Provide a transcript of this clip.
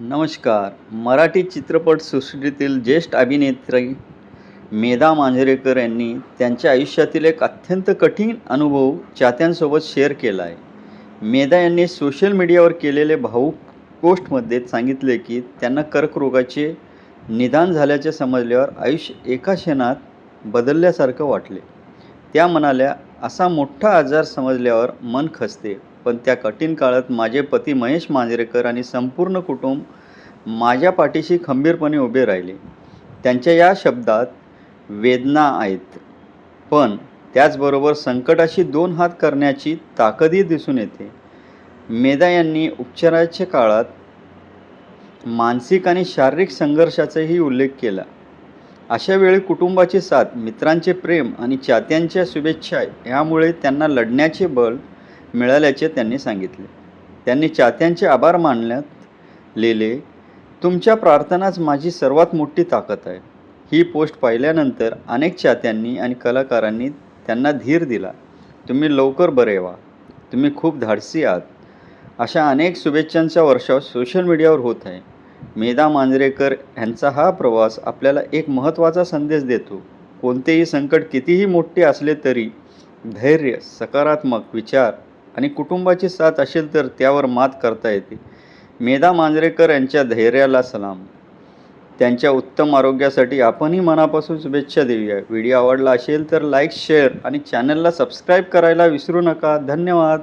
नमस्कार. मराठी चित्रपटसृष्टीतील ज्येष्ठ अभिनेत्री मेधा मांजरेकर यांनी त्यांच्या आयुष्यातील एक अत्यंत कठीण अनुभव चाहत्यांसोबत शेअर केला आहे. मेधा यांनी सोशल मीडियावर केलेले भावूक पोस्टमध्ये सांगितले की त्यांना कर्करोगाचे निदान झाल्याचे समजल्यावर आयुष्य एका क्षणात बदलल्यासारखं वाटले. त्या म्हणाल्या, "असा मोठा आजार समजल्यावर मन खचते, पण त्या कठीण काळात माझे पती महेश मांजरेकर आणि संपूर्ण कुटुंब माझ्या पाठीशी खंबीरपणे उभे राहिले." त्यांच्या या शब्दात वेदना आहेत, पण त्याचबरोबर संकटाशी दोन हात करण्याची ताकदही दिसून येते. मेधा यांनी उपचाराच्या काळात मानसिक आणि शारीरिक संघर्षाचाही उल्लेख केला. अशा वेळी कुटुंबाची साथ, मित्रांचे प्रेम आणि चाहत्यांच्या शुभेच्छा यामुळे त्यांना लढण्याचे बळ मिळाल्याचे त्यांनी सांगितले. त्यांनी चाहत्यांचे आभार मानण्यात लिहिले, "तुमच्या प्रार्थनाच माझी सर्वात मोठी ताकद आहे." ही पोस्ट पाहिल्यानंतर अनेक चाहत्यांनी आणि कलाकारांनी त्यांना धीर दिला. "तुम्ही लवकर बरे व्हा. तुम्ही खूप धाडसी आहात." अशा अनेक शुभेच्छांचा वर्षाव सोशल मीडियावर होत आहे. मेधा मांजरेकर यांचा हा प्रवास आपल्याला एक महत्त्वाचा संदेश देतो. कोणतेही संकट कितीही मोठे असले तरी धैर्य, सकारात्मक विचार आणि कुटुंबाची साथ असेल तर त्यावर मात करता येते. मेधा मांजरेकर यांच्या धैर्याला सलाम. त्यांच्या उत्तम आरोग्यासाठी आपणही मनापासून शुभेच्छा देऊया. व्हिडिओ आवडला असेल तर लाईक, शेअर आणि चॅनलला सबस्क्राईब करायला विसरू नका. धन्यवाद.